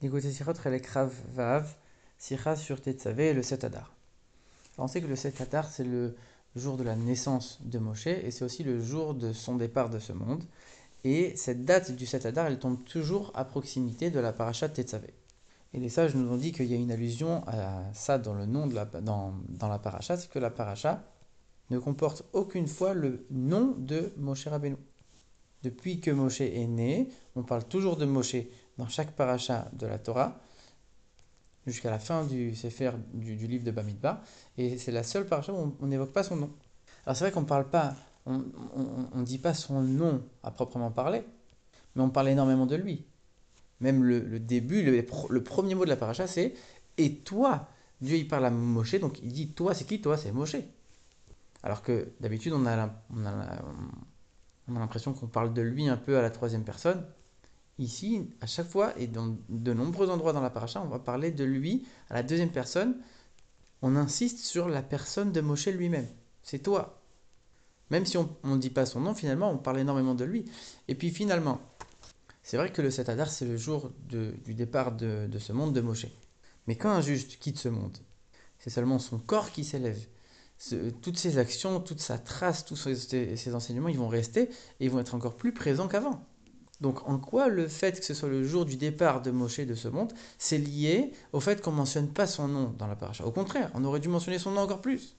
L'écoute Sirot, Relek Rav Vav, Sira sur Tetzavé et le 7 Adar. Alors on sait que le 7 Adar, c'est le jour de la naissance de Moshe et c'est aussi le jour de son départ de ce monde. Et cette date du 7 Adar, elle tombe toujours à proximité de la paracha de Tetzavé. Et les sages nous ont dit qu'il y a une allusion à ça dans le nom dans la paracha, c'est que la paracha ne comporte aucune fois le nom de Moshe Rabbeinu. Depuis que Moshe est né, on parle toujours de Moshe dans chaque paracha de la Torah, jusqu'à la fin du Sefer du livre de Bamidbar, et c'est la seule paracha où on n'évoque pas son nom. Alors c'est vrai qu'on ne parle pas, on dit pas son nom à proprement parler, mais on parle énormément de lui. Même le début, le premier mot de la paracha, c'est et toi. Dieu il parle à Moshe, donc il dit toi, c'est qui toi? C'est Moshe. Alors que d'habitude on a l'impression qu'on parle de lui un peu à la troisième personne. Ici, à chaque fois et dans de nombreux endroits dans la paracha, on va parler de lui à la deuxième personne. On insiste sur la personne de Moshe lui-même. C'est toi. Même si on ne dit pas son nom, finalement, on parle énormément de lui. Et puis finalement, c'est vrai que le 7 Adar, c'est le jour du départ de ce monde de Moshe. Mais quand un juste quitte ce monde, c'est seulement son corps qui s'élève. Toutes ses actions, toute sa trace, tous ses enseignements, ils vont rester et ils vont être encore plus présents qu'avant. Donc en quoi le fait que ce soit le jour du départ de Moshe de ce monde, c'est lié au fait qu'on ne mentionne pas son nom dans la paracha? Au contraire, on aurait dû mentionner son nom encore plus.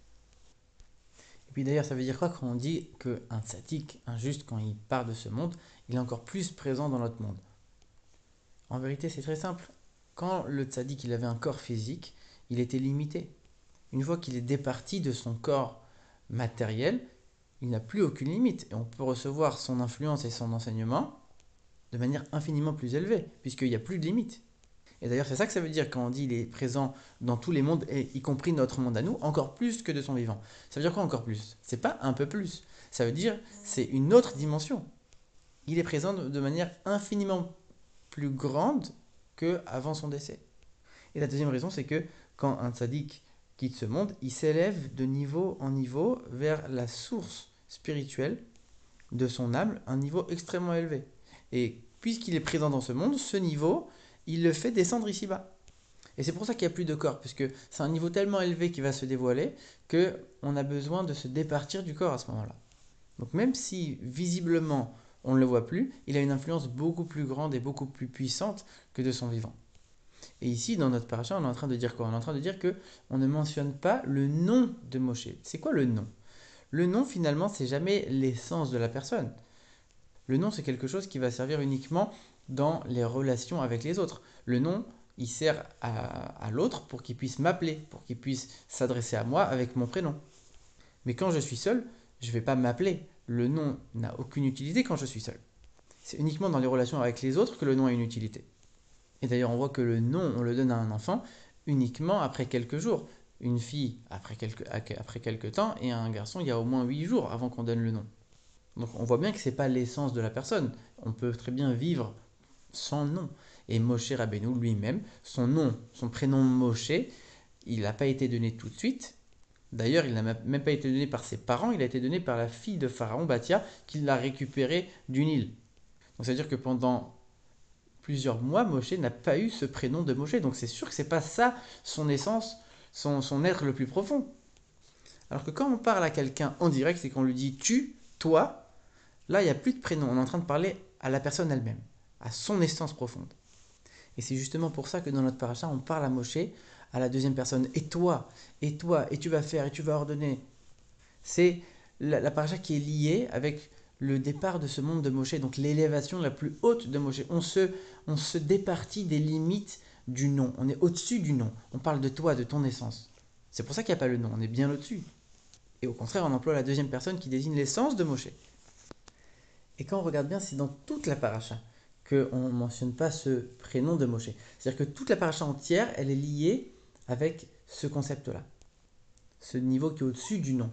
Et puis d'ailleurs, ça veut dire quoi quand on dit qu'un tzaddik, un juste, quand il part de ce monde, il est encore plus présent dans notre monde? En vérité, c'est très simple. Quand le tzaddik il avait un corps physique, il était limité. Une fois qu'il est départi de son corps matériel, il n'a plus aucune limite. Et on peut recevoir son influence et son enseignement de manière infiniment plus élevée, puisqu'il n'y a plus de limite. Et d'ailleurs, c'est ça que ça veut dire quand on dit qu'il est présent dans tous les mondes, et y compris notre monde à nous, encore plus que de son vivant. Ça veut dire quoi encore plus? C'est pas un peu plus. Ça veut dire c'est une autre dimension. Il est présent de manière infiniment plus grande qu'avant son décès. Et la deuxième raison, c'est que quand un tzaddik quitte ce monde, il s'élève de niveau en niveau vers la source spirituelle de son âme, un niveau extrêmement élevé. Et puisqu'il est présent dans ce monde, ce niveau, il le fait descendre ici-bas. Et c'est pour ça qu'il n'y a plus de corps, puisque c'est un niveau tellement élevé qui va se dévoiler qu'on a besoin de se départir du corps à ce moment-là. Donc même si visiblement on ne le voit plus, il a une influence beaucoup plus grande et beaucoup plus puissante que de son vivant. Et ici, dans notre paracha, on est en train de dire quoi? On est en train de dire que on ne mentionne pas le nom de Moshe. C'est quoi le nom? Le nom, finalement, c'est jamais l'essence de la personne. Le nom, c'est quelque chose qui va servir uniquement dans les relations avec les autres. Le nom, il sert à l'autre pour qu'il puisse m'appeler, pour qu'il puisse s'adresser à moi avec mon prénom. Mais quand je suis seul, je ne vais pas m'appeler. Le nom n'a aucune utilité quand je suis seul. C'est uniquement dans les relations avec les autres que le nom a une utilité. Et d'ailleurs, on voit que le nom, on le donne à un enfant uniquement après quelques jours. Une fille après quelques temps et un garçon, il y a au moins 8 jours avant qu'on donne le nom. Donc on voit bien que ce n'est pas l'essence de la personne. On peut très bien vivre sans nom. Et Moshe Rabbeinu lui-même, son nom, son prénom Moshe, il n'a pas été donné tout de suite. D'ailleurs, il n'a même pas été donné par ses parents, il a été donné par la fille de Pharaon, Bathia, qui l'a récupéré du Nil. Donc ça veut dire que pendant plusieurs mois, Moshe n'a pas eu ce prénom de Moshe. Donc c'est sûr que c'est pas ça son essence, son être le plus profond. Alors que quand on parle à quelqu'un en direct, c'est qu'on lui dit tu, toi, là il n'y a plus de prénom. On est en train de parler à la personne elle-même, à son essence profonde. Et c'est justement pour ça que dans notre paracha, on parle à Moshe à la deuxième personne. Et toi, et tu vas faire, et tu vas ordonner. C'est la paracha qui est liée avec le départ de ce monde de Moshe, donc l'élévation la plus haute de Moshe. On se départit des limites du nom. On est au-dessus du nom. On parle de toi, de ton essence. C'est pour ça qu'il n'y a pas le nom. On est bien au-dessus. Et au contraire, on emploie la deuxième personne qui désigne l'essence de Moshe. Et quand on regarde bien, c'est dans toute la paracha qu'on ne mentionne pas ce prénom de Moshe. C'est-à-dire que toute la paracha entière, elle est liée avec ce concept-là. Ce niveau qui est au-dessus du nom.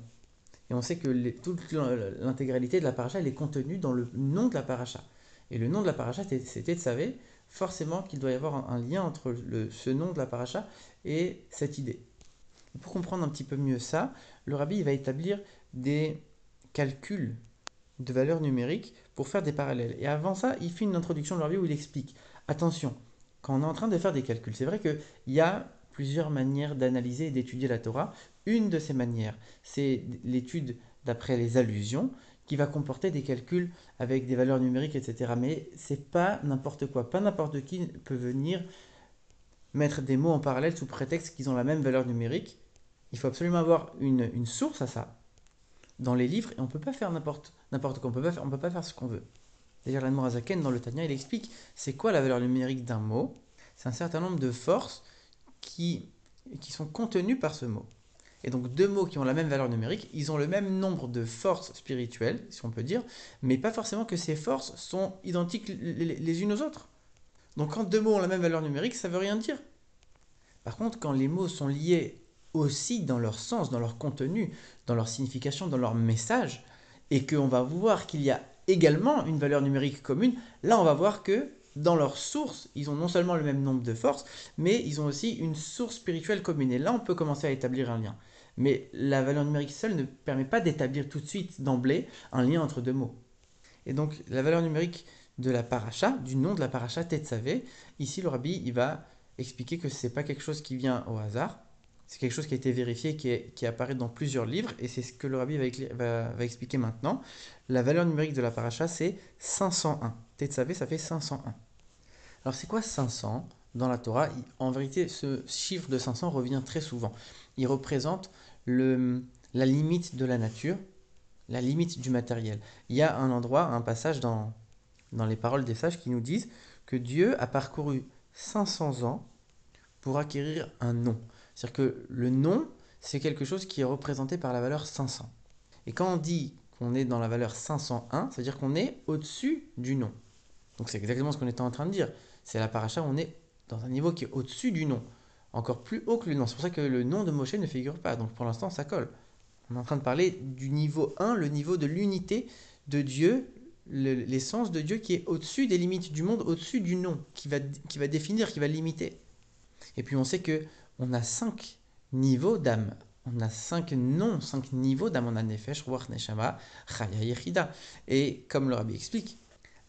Et on sait que toute l'intégralité de la paracha, elle est contenue dans le nom de la paracha. Et le nom de la paracha, c'était de savoir forcément qu'il doit y avoir un lien entre ce nom de la paracha et cette idée. Et pour comprendre un petit peu mieux ça, le rabbi il va établir des calculs de valeurs numériques pour faire des parallèles. Et avant ça, il fait une introduction de leur vie où il explique attention, quand on est en train de faire des calculs, c'est vrai qu'il y a plusieurs manières d'analyser et d'étudier la Torah. Une de ces manières, c'est l'étude d'après les allusions, qui va comporter des calculs avec des valeurs numériques, etc. Mais c'est pas n'importe quoi. Pas n'importe qui peut venir mettre des mots en parallèle sous prétexte qu'ils ont la même valeur numérique. Il faut absolument avoir une source à ça dans les livres et on ne peut pas faire n'importe quoi. On peut pas faire ce qu'on veut. D'ailleurs, l'Admor Azaken, dans le Tanya, il explique c'est quoi la valeur numérique d'un mot. C'est un certain nombre de forces qui, qui sont contenues par ce mot. Et donc deux mots qui ont la même valeur numérique, ils ont le même nombre de forces spirituelles, si on peut dire, mais pas forcément que ces forces sont identiques les unes aux autres. Donc quand deux mots ont la même valeur numérique, ça veut rien dire. Par contre, quand les mots sont liés aussi dans leur sens, dans leur contenu, dans leur signification, dans leur message, et qu'on va voir qu'il y a également une valeur numérique commune, là on va voir que dans leur source, ils ont non seulement le même nombre de forces, mais ils ont aussi une source spirituelle commune. Et là on peut commencer à établir un lien. Mais la valeur numérique seule ne permet pas d'établir tout de suite, d'emblée, un lien entre deux mots. Et donc la valeur numérique de la paracha, du nom de la paracha Tetzavé, ici le rabbi il va expliquer que ce n'est pas quelque chose qui vient au hasard, c'est quelque chose qui a été vérifié, qui apparaît dans plusieurs livres, et c'est ce que le rabbi va expliquer maintenant. La valeur numérique de la paracha, c'est 501. Tetzavé, ça fait 501. Alors c'est quoi 500 dans la Torah? En vérité, ce chiffre de 500 revient très souvent. Il représente la limite de la nature, la limite du matériel. Il y a un endroit, un passage dans les paroles des sages qui nous disent que Dieu a parcouru 500 ans pour acquérir un nom. C'est-à-dire que le nom, c'est quelque chose qui est représenté par la valeur 500. Et quand on dit qu'on est dans la valeur 501, ça veut dire qu'on est au-dessus du nom. Donc c'est exactement ce qu'on était en train de dire. C'est la paracha où on est dans un niveau qui est au-dessus du nom. Encore plus haut que le nom. C'est pour ça que le nom de Moshe ne figure pas. Donc pour l'instant, ça colle. On est en train de parler du niveau 1, le niveau de l'unité de Dieu, l'essence de Dieu qui est au-dessus des limites du monde, au-dessus du nom, qui va définir, qui va limiter. Et puis on sait que on a 5 niveaux d'âme. On a 5 noms, 5 niveaux d'âme. On a Nefesh, Ruach, Neshama, Chaya, Yechida. Et comme le rabbi explique,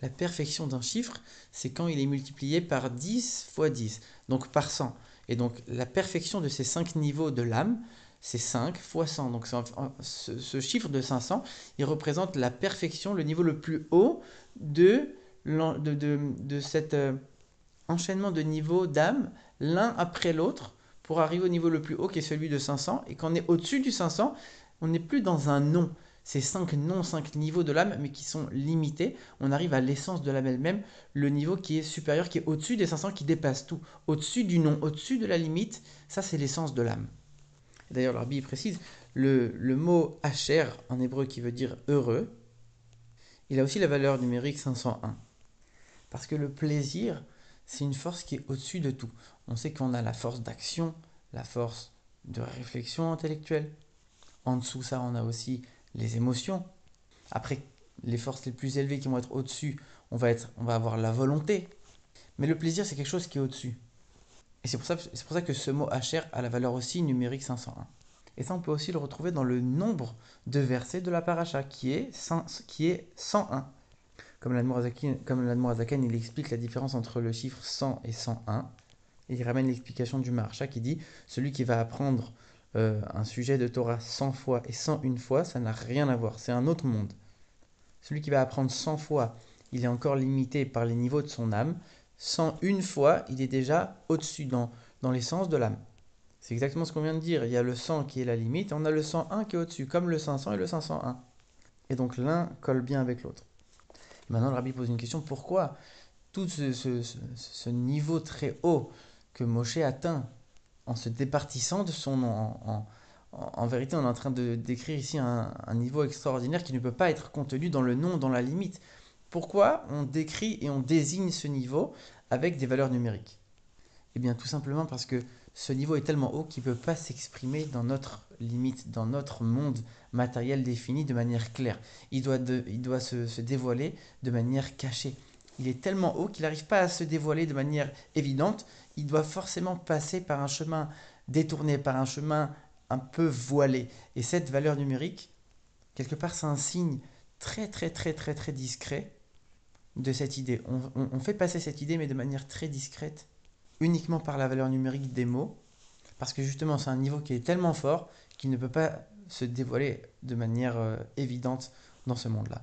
la perfection d'un chiffre, c'est quand il est multiplié par 10 fois 10, donc par 100. Et donc la perfection de ces 5 niveaux de l'âme, c'est 5 fois 100. Donc ce chiffre de 500, il représente la perfection, le niveau le plus haut de cet enchaînement de niveaux d'âme, l'un après l'autre, pour arriver au niveau le plus haut qui est celui de 500. Et quand on est au-dessus du 500, on n'est plus dans un nom. C'est 5 noms, 5 niveaux de l'âme, mais qui sont limités. On arrive à l'essence de l'âme elle-même, le niveau qui est supérieur, qui est au-dessus des 500, qui dépasse tout. Au-dessus du nom, au-dessus de la limite, ça c'est l'essence de l'âme. D'ailleurs, le rabbi précise, le mot Asher en hébreu qui veut dire heureux, il a aussi la valeur numérique 501. Parce que le plaisir, c'est une force qui est au-dessus de tout. On sait qu'on a la force d'action, la force de réflexion intellectuelle. En dessous, ça, on a aussi les émotions. Après, les forces les plus élevées qui vont être au-dessus, on va avoir la volonté. Mais le plaisir, c'est quelque chose qui est au-dessus. Et c'est pour ça que ce mot Hacher a la valeur aussi numérique 501. Et ça, on peut aussi le retrouver dans le nombre de versets de la paracha, qui est 101. Comme l'Admorazaken, il explique la différence entre le chiffre 100 et 101. Et il ramène l'explication du Maharsha qui dit celui qui va apprendre un sujet de Torah 100 fois et 101 fois, ça n'a rien à voir, c'est un autre monde. Celui qui va apprendre 100 fois, il est encore limité par les niveaux de son âme. 101 fois, il est déjà au-dessus dans l'essence de l'âme. C'est exactement ce qu'on vient de dire. Il y a le 100 qui est la limite, et on a le 101 qui est au-dessus, comme le 500 et le 501. Et donc l'un colle bien avec l'autre. Maintenant, le rabbi pose une question, pourquoi tout ce niveau très haut que Moshe atteint en se départissant de son nom, en vérité, on est en train de décrire ici un niveau extraordinaire qui ne peut pas être contenu dans le nom, dans la limite. Pourquoi on décrit et on désigne ce niveau avec des valeurs numériques? Eh bien, tout simplement parce que ce niveau est tellement haut qu'il ne peut pas s'exprimer dans notre limite, dans notre monde matériel défini de manière claire. Il doit se dévoiler de manière cachée. Il est tellement haut qu'il n'arrive pas à se dévoiler de manière évidente. Il doit forcément passer par un chemin détourné, par un chemin un peu voilé. Et cette valeur numérique, quelque part, c'est un signe très très très très très discret de cette idée. On fait passer cette idée, mais de manière très discrète. uniquement par la valeur numérique des mots, parce que justement c'est un niveau qui est tellement fort qu'il ne peut pas se dévoiler de manière évidente dans ce monde-là.